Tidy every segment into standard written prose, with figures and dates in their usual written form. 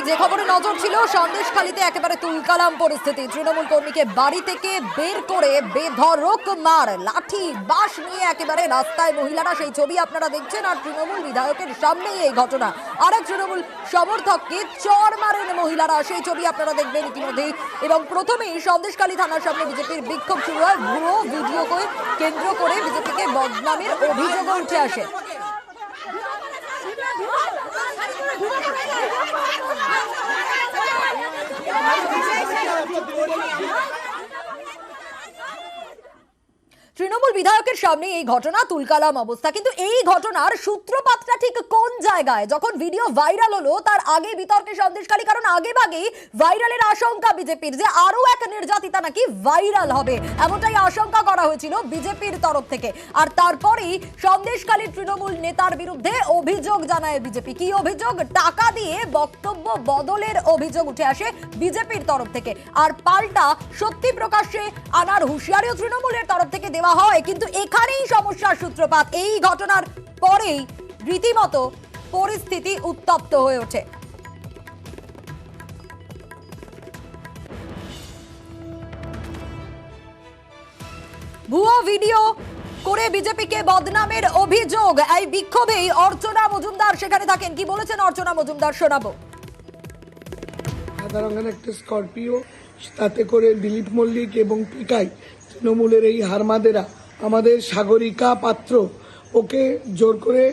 যে খবরে নজর ছিল, সন্দেশখালীতে একেবারে তুলকালাম পরিস্থিতি। তৃণমূল কর্মীকে বাড়ি থেকে বের করে বেধড়ক মার, লাঠি বাঁশ নিয়ে একেবারে রাস্তায় মহিলারা, সেই ছবি আপনারা দেখছেন। আর তৃণমূল বিধায়কের সামনেই এই ঘটনা। আরেক তৃণমূল সমর্থককে চড় মারেন মহিলারা, সেই ছবি আপনারা দেখবেন ইতিমধ্যেই। এবং প্রথমেই সন্দেশখালী থানার সামনে বিজেপির বিক্ষোভ শুরু হয়। ভুয়ো ভিডিওকে কেন্দ্র করে বিজেপিকে বদনামের অভিযোগ উঠে আসে। তৃণমূল বিধায়কের সামনে এই ঘটনা, তুলকালাম অবস্থা। কিন্তু এই ঘটনার সূত্রপাতটা ঠিক কোন জায়গায়? যখন ভিডিও ভাইরাল হলো তার আগে বিতর্কে সন্দেশখালী, কারণ আগে ভাগেই ভাইরালের আশঙ্কা বিজেপির যে আরো এক নির্যাতিতা নাকি ভাইরাল হবে, এমনটাই আশঙ্কা করা হয়েছিল বিজেপির তরফ থেকে। আর তারপরেই সন্দেশখালীর তৃণমূল নেতার বিরুদ্ধে অভিযোগ জানায় বিজেপি। কি অভিযোগ? টাকা দিয়ে বক্তব্য বদলের অভিযোগ উঠে আসে বিজেপির তরফ থেকে। আর পাল্টা সত্যি প্রকাশ্যে আনার হুঁশিয়ারিও তৃণমূলের তরফ থেকে দেওয়া হয়। কিন্তু এখানেই সমস্যার সূত্রপাত। এই ঘটনার পরেই রীতিমতো পরিস্থিতি উত্তপ্ত হয়ে ওঠে। ভুয়ো ভিডিও করে বিজেপিকে বদনামের অভিযোগ। এই বিক্ষোভেই অর্চনা মজুমদার সেখানে থাকেন। কি বলেছেন অর্চনা মজুমদার, শোনাবো। সাদা রঙের একটা স্করপিও, তাতে করে দিলীপ মল্লিক এবং পিকাই তৃণমূলের এই হারমাদেরা আমাদের সাগরিকা পাত্র ওকে জোর করে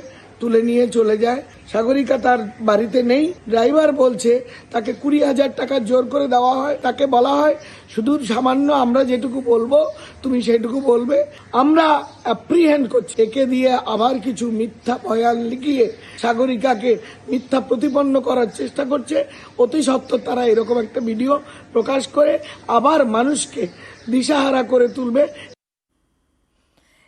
তুলে নিয়ে চলে যায়। সাগরিকা তার বাড়িতে নেই, ড্রাইভার বলছে তাকে 20,000 টাকা জোর করে দেওয়া হয়। তাকে বলা হয় শুধু সামান্য আমরা যেটুকু বলবো তুমি সেটুকু বলবে। আমরা অ্যাপ্রিহেন্ড করছি। একে দিয়ে আবার কিছু মিথ্যা বয়ান লিখিয়ে সাগরিকাকে মিথ্যা প্রতিপন্ন করার চেষ্টা করছে। অতি সত্বর তারা এরকম একটা ভিডিও প্রকাশ করে আবার মানুষকে দিশাহারা করে তুলবে।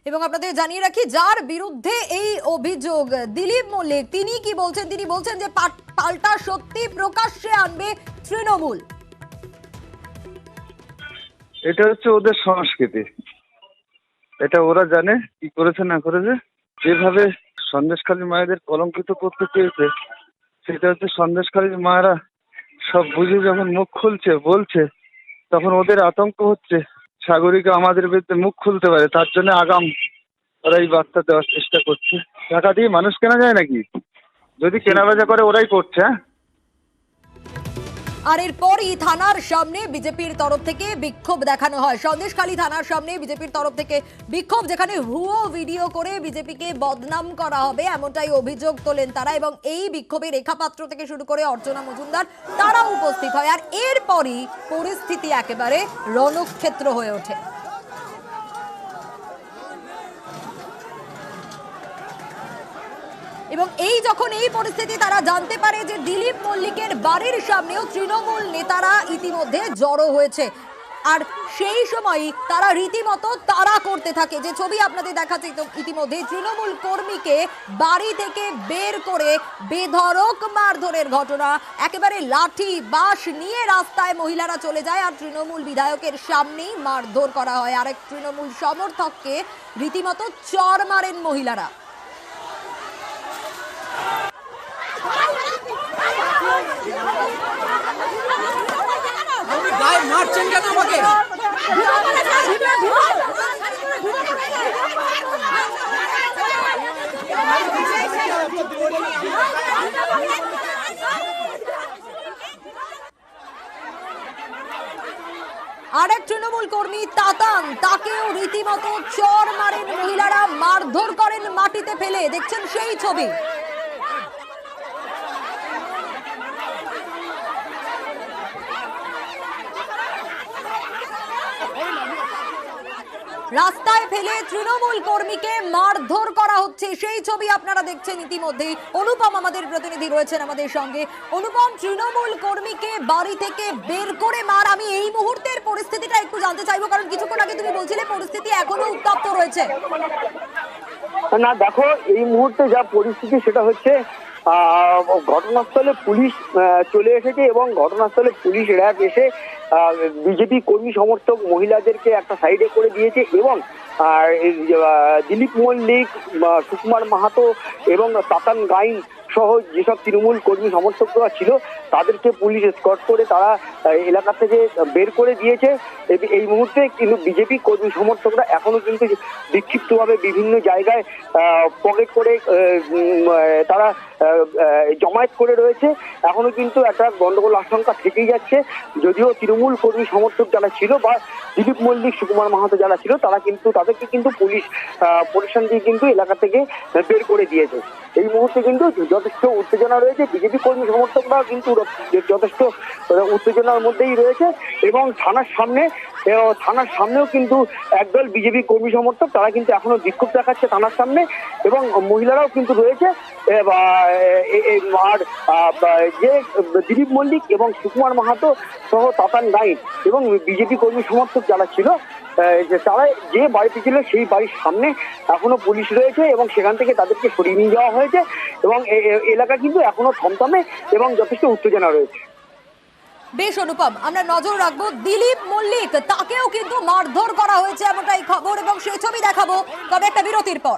এবং আপনাদের জানিয়ে রাখি, যার বিরুদ্ধে এই অভিযোগ দিলীপ মল্লিক, তিনি কি বলছেন? তিনি বলছেন যে পাল্টা সত্যি প্রকাশ্যে আনবে তৃণমূল। এটা হচ্ছে ওদের সংস্কৃতি, এটা ওরা জানে কি করেছে না করেছে। যেভাবে সন্দেশখালী মায়েদের কলঙ্কিত করতে চেয়েছে, সেটা হচ্ছে সন্দেশখালীর মায়েরা সব বুঝে যখন মুখ খুলছে বলছে, তখন ওদের আতঙ্ক হচ্ছে সাগরিকা আমাদের বিরুদ্ধে মুখ খুলতে পারে। তার জন্য আগাম ওরা এই বার্তা দেওয়ার চেষ্টা করছে। টাকা দিয়ে মানুষ কেনা যায় নাকি? যদি কেনাবেচা করে ওরাই করছে। আর এরপরই থানার সামনে বিজেপির তরফ থেকে বিক্ষোভ দেখানো হয়। সন্দেশখালী থানার সামনে বিজেপির তরফ থেকে বিক্ষোভ, যেখানে ভুয়ো ভিডিও করে বিজেপিকে বদনাম করা হবে এমনটাই অভিযোগ তোলেন তারা। এবং এই বিক্ষোভে রেখা পাত্র থেকে শুরু করে অর্চনা মজুমদার তারা উপস্থিত হয়। আর এরপরই পরিস্থিতি একেবারে রণক্ষেত্র হয়ে ওঠে। এবং যখন এই পরিস্থিতি তারা জানতে পারে যে দিলীপ মল্লিকের বাড়ির সামনেও তৃণমূল নেতারা ইতিমধ্যে জড়ো হয়েছে, আর সেই সময় তারা রীতিমতো তাড়া করতে থাকে। যে ছবি আপনাদের দেখাচ্ছে ইতিমধ্যে, তৃণমূল কর্মীকে বাড়ি থেকে বের করে বেধড়ক মারধরের ঘটনা। একেবারে লাঠি বাঁশ নিয়ে রাস্তায় মহিলারা চলে যায়, আর তৃণমূল বিধায়কের সামনেই মারধর করা হয়। আরেক তৃণমূল সমর্থককে রীতিমতো চড় মারেন মহিলারা। মারছেন কেন আমাকে? আরেক তৃণমূল কর্মী তাতান, তাকেও রীতিমতো চড় মারেন মহিলারা, মারধর করেন মাটিতে ফেলে। দেখছেন সেই ছবি। রাস্তায় ফেলে তৃণমূল কর্মীকে মারধর করা হচ্ছে, সেই ছবি আপনারা দেখছেন ইতিমধ্যেই। অনুপম আমাদের প্রতিনিধি রয়েছেন আমাদের সঙ্গে। অনুপম, তৃণমূল কর্মীকে বাড়ি থেকে বের করে মার, আমি এই মুহূর্তের পরিস্থিতিটা একটু জানতে চাইবো, কারণ কিছুক্ষণ আগে তুমি বলছিলে পরিস্থিতি এখনো উত্তপ্ত রয়েছে। না দেখো, এই মুহূর্তে যা পরিস্থিতি সেটা হচ্ছে ঘটনাস্থলে পুলিশ চলে এসেছে এবং ঘটনাস্থলে পুলিশ র্যাব এসে বিজেপি কর্মী সমর্থক মহিলাদেরকে একটা সাইডে করে দিয়েছে এবং দিলীপ মল্লিক, সুকুমার মাহাতো এবং তাতান গাইন সহ যেসব তৃণমূল কর্মী সমর্থকরা ছিল তাদেরকে পুলিশ এসকর্ট করে তারা এলাকা থেকে বের করে দিয়েছে। এই মুহূর্তে কিন্তু বিজেপি কর্মী সমর্থকরা এখনো কিন্তু বিক্ষিপ্তভাবে বিভিন্ন জায়গায় পকেট করে তারা জমায়েত করে রয়েছে। এখনো কিন্তু একটা গন্ডগোল আশঙ্কা থেকেই যাচ্ছে, যদিও তৃণমূল কর্মী সমর্থক যারা ছিল বা দিলীপ মল্লিক, সুকুমার মাহাতো যারা ছিল তারা কিন্তু তাদেরকে কিন্তু পুলিশ প্রোটেকশন দিয়ে কিন্তু এলাকা থেকে বের করে দিয়েছে। এই মুহূর্তে কিন্তু যথেষ্ট উত্তেজনা রয়েছে, বিজেপি কর্মী সমর্থকরা কিন্তু যথেষ্ট উত্তেজনার মধ্যেই রয়েছে এবং থানার সামনেও কিন্তু একদল বিজেপি কর্মী সমর্থক তারা কিন্তু এখনো বিক্ষোভ দেখাচ্ছে থানার সামনে এবং মহিলারাও কিন্তু রয়েছে। আর যে দিলীপ মল্লিক এবং সুকুমার মাহাতো সহ তাতান গাইন এবং বিজেপি কর্মী সমর্থক যারা ছিল তারা যে বাড়িতে ছিল সেই বাড়ির সামনে এখনো পুলিশ রয়েছে এবং সেখান থেকে তাদেরকে সরিয়ে নিয়ে যাওয়া হয়েছে এবং এলাকা কিন্তু এখনো থমথমে এবং যথেষ্ট উত্তেজনা রয়েছে। বেশ অনুপম, আমরা নজর রাখবো। দিলীপ মল্লিক তাকেও কিন্তু মারধর করা হয়েছে এমনটাই খবর এবং সেই ছবি দেখাবো তবে একটা বিরতির পর।